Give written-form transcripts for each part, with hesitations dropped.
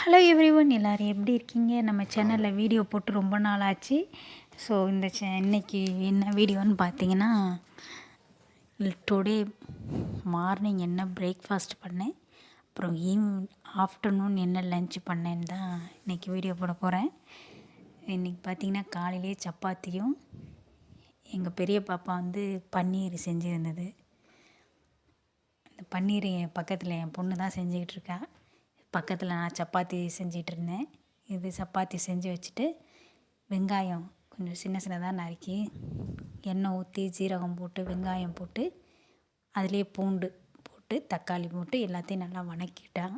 Hello everyone, எல்லோரும் எப்படி இருக்கீங்க? நம்ம சேனலில் வீடியோ போட்டு ரொம்ப நாள் ஆச்சு. ஸோ இன்னைக்கு என்ன வீடியோன்னு பார்த்தீங்கன்னா, டுடே மார்னிங் என்ன பிரேக்ஃபாஸ்ட் பண்ணேன், அப்புறம் ஆஃப்டர்நூன் என்ன லன்ச் பண்ணேன்னு தான் இன்றைக்கி வீடியோ போட போகிறேன். இன்றைக்கி பார்த்திங்கன்னா காலையிலே சப்பாத்தியும் எங்கள் பெரிய பாப்பா வந்து பன்னீர் செஞ்சுருந்தது. இந்த பன்னீர் என் பக்கத்தில் என் பொண்ணு தான் செஞ்சுக்கிட்டு இருக்கா. பக்கத்தில் நான் சப்பாத்தி செஞ்சிகிட்டு இருந்தேன். இது சப்பாத்தி செஞ்சு வச்சுட்டு வெங்காயம் கொஞ்சம் சின்ன சின்னதாக நறுக்கி எண்ணெய் ஊற்றி ஜீரகம் போட்டு வெங்காயம் போட்டு அதிலே பூண்டு போட்டு தக்காளி போட்டு எல்லாத்தையும் நல்லா வணக்கிட்டேன்.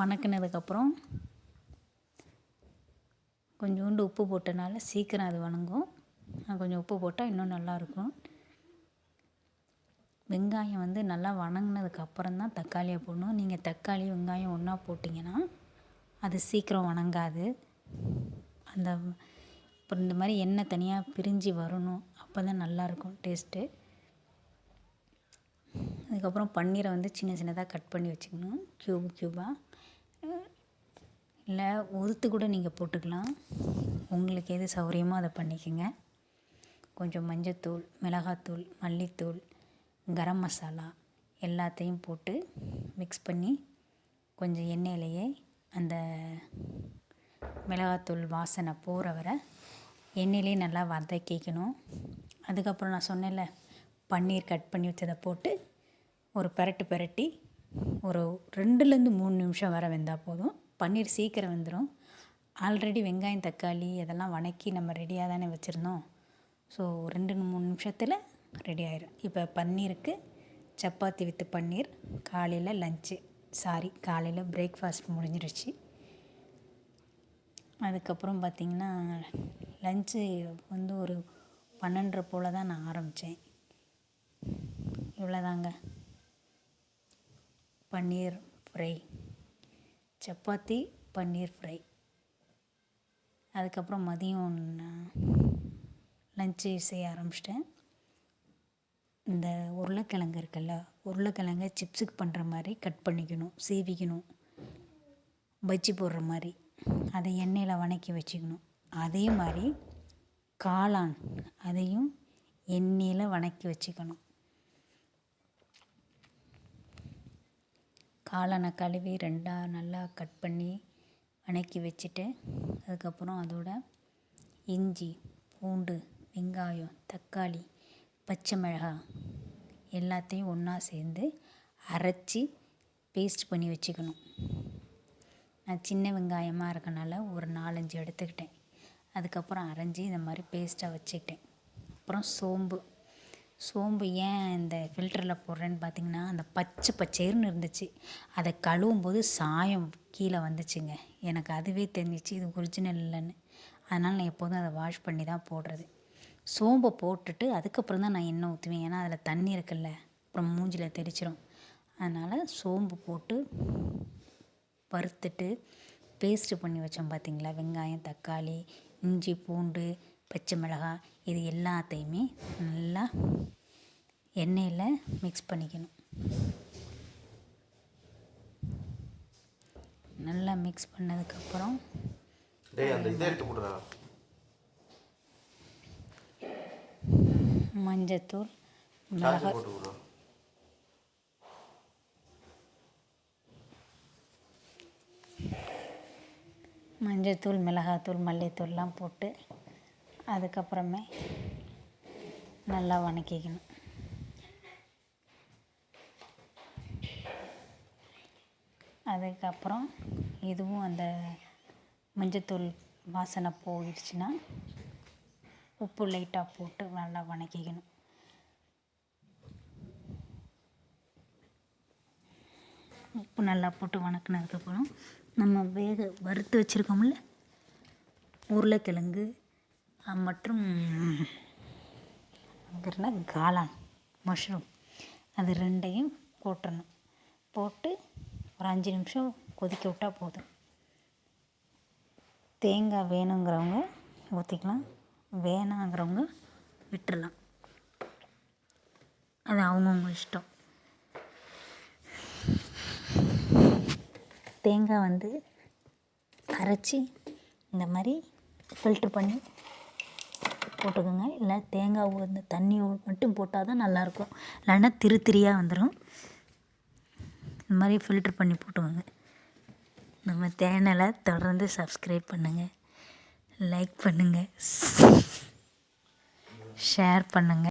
வணக்கினதுக்கப்புறம் கொஞ்சோண்டு உப்பு போட்டனால சீக்கிரம் அது வணங்கும். கொஞ்சம் உப்பு போட்டால் இன்னும் நல்லாயிருக்கும். வெங்காயம் வந்து நல்லா வணங்கினதுக்கப்புறம் தான் தக்காளியை போடணும். நீங்கள் தக்காளி வெங்காயம் ஒன்றா போட்டிங்கன்னா அது சீக்கிரம் வணங்காது. அப்புறம் இந்த மாதிரி எண்ணெய் தனியாக பிரிஞ்சு வரணும், அப்போ தான் நல்லாயிருக்கும் டேஸ்ட்டு. அதுக்கப்புறம் பன்னீரை வந்து சின்ன சின்னதாக கட் பண்ணி வச்சுக்கணும், க்யூபாக. இல்லை உதுத்து கூட நீங்கள் போட்டுக்கலாம், உங்களுக்கு எது சௌகரியமோ அதை பண்ணிக்கோங்க. கொஞ்சம் மஞ்சத்தூள், மிளகாத்தூள், மல்லித்தூள், கரம் மசாலா எல்லாத்தையும் போட்டு மிக்ஸ் பண்ணி கொஞ்சம் எண்ணெயிலேயே அந்த மிளகாத்தூள் வாசனை போகிற வரை எண்ணெயிலே நல்லா வதக்கிக்கணும். அதுக்கப்புறம் நான் சொன்னேன்ல, பன்னீர் கட் பண்ணி வச்சதை போட்டு ஒரு பிரட்டி ஒரு 2-3 நிமிஷம் வரை வெந்தால் போதும். பன்னீர் சீக்கிரம் வெந்துடும். ஆல்ரெடி வெங்காயம் தக்காளி அதெல்லாம் வணக்கி நம்ம ரெடியாக தானே வச்சுருந்தோம். ஸோ 2-3 நிமிஷத்தில் ரெடி ஆயிடும். இப்போ பன்னீருக்கு சப்பாத்தி வித் பன்னீர் காலையில் காலையில் பிரேக்ஃபாஸ்ட் முடிஞ்சிருச்சு. அதுக்கப்புறம் பார்த்திங்கன்னா லன்ச்சு வந்து ஒரு 12:30 போல் தான் நான் ஆரம்பித்தேன். இவ்வளோதாங்க, பன்னீர் ஃப்ரை, சப்பாத்தி பன்னீர் ஃப்ரை. அதுக்கப்புறம் மதியம் லன்ச்சு செய்ய ஆரம்பிச்சிட்டேன். இந்த உருளைக்கிழங்கு இருக்குல்ல, உருளைக்கிழங்கை சிப்ஸுக்கு பண்ணுற மாதிரி கட் பண்ணிக்கணும், சீவிக்கணும், பஜ்ஜி போடுற மாதிரி அதை எண்ணெயில் வணக்கி வச்சுக்கணும். அதே மாதிரி காளான் அதையும் எண்ணெயில் வணக்கி வச்சுக்கணும். காளானை கழுவி 2 நல்லா கட் பண்ணி வணக்கி வச்சுட்டு அதுக்கப்புறம் அதோட இஞ்சி, பூண்டு, வெங்காயம், தக்காளி, பச்சை மிளகாய் எல்லாத்தையும் ஒன்றா சேர்ந்து அரைச்சி பேஸ்ட் பண்ணி வச்சுக்கணும். நான் சின்ன வெங்காயமாக இருக்கனால ஒரு 4-5 எடுத்துக்கிட்டேன். அதுக்கப்புறம் அரைஞ்சி இந்த மாதிரி பேஸ்ட்டாக வச்சுக்கிட்டேன். அப்புறம் சோம்பு ஏன் இந்த ஃபில்டரில் போடுறேன்னு பார்த்திங்கன்னா, அந்த பச்சைன்னு இருந்துச்சு, அதை கழுவும் போது சாயம் கீழே வந்துச்சுங்க. எனக்கு அதுவே தெரிஞ்சிச்சு இது ஒரிஜினல் இல்லைன்னு. அதனால் நான் எப்போதும் அதை வாஷ் பண்ணி தான் போடுறது. சோம்பை போட்டுட்டு அதுக்கப்புறம் தான் நான் எண்ணெய் ஊற்றுவேன். ஏன்னா அதில் தண்ணி இருக்குல்ல, அப்புறம் மூஞ்சில் தெரிச்சிடும். அதனால் சோம்பு போட்டு வறுத்துட்டு பேஸ்ட்டு பண்ணி வச்சோம் பார்த்திங்களா, வெங்காயம், தக்காளி, இஞ்சி, பூண்டு, பச்சை மிளகாய் இது எல்லாத்தையுமே நல்லா எண்ணெயில் மிக்ஸ் பண்ணிக்கணும். நல்லா மிக்ஸ் பண்ணதுக்கப்புறம் மஞ்சத்தூள், மிளகாத்தூள், மல்லித்தூள்லாம் போட்டு அதுக்கப்புறமே நல்லா வணக்கிக்கணும். அதுக்கப்புறம் இதுவும் அந்த மஞ்சத்தூள் வாசனை போயிடுச்சுன்னா உப்பு லைட்டாக போட்டு நல்லா வணக்கிக்கணும். உப்பு நல்லா போட்டு வணக்கினதுக்கப்புறம் நம்ம வறுத்து வச்சுருக்கோம்ல உருளைக்கிழங்கு மற்றும் காளான், மஷ்ரூம், அது 2ஐயும் போட்டுடணும். போட்டு ஒரு 5 நிமிஷம் கொதிக்க விட்டால் போதும். தேங்காய் வேணுங்கிறவங்க ஊற்றிக்கலாம், வேணாங்கிறவங்க விட்டுடலாம். அது அவங்கவுங்க இஷ்டம். தேங்காய் வந்து அரைச்சி இந்த மாதிரி ஃபில்ட்ரு பண்ணி போட்டுக்கோங்க. இல்லை தேங்காய் வந்து தண்ணி மட்டும் போட்டால் தான் நல்லாயிருக்கும், இல்லைன்னா திரியாக வந்துடும். இந்த மாதிரி ஃபில்ட்ரு பண்ணி போட்டுக்கோங்க. நம்ம சேனலை தொடர்ந்து சப்ஸ்கிரைப் பண்ணுங்கள், லைக் பண்ணுங்கள், ஷேர் பண்ணுங்கள்.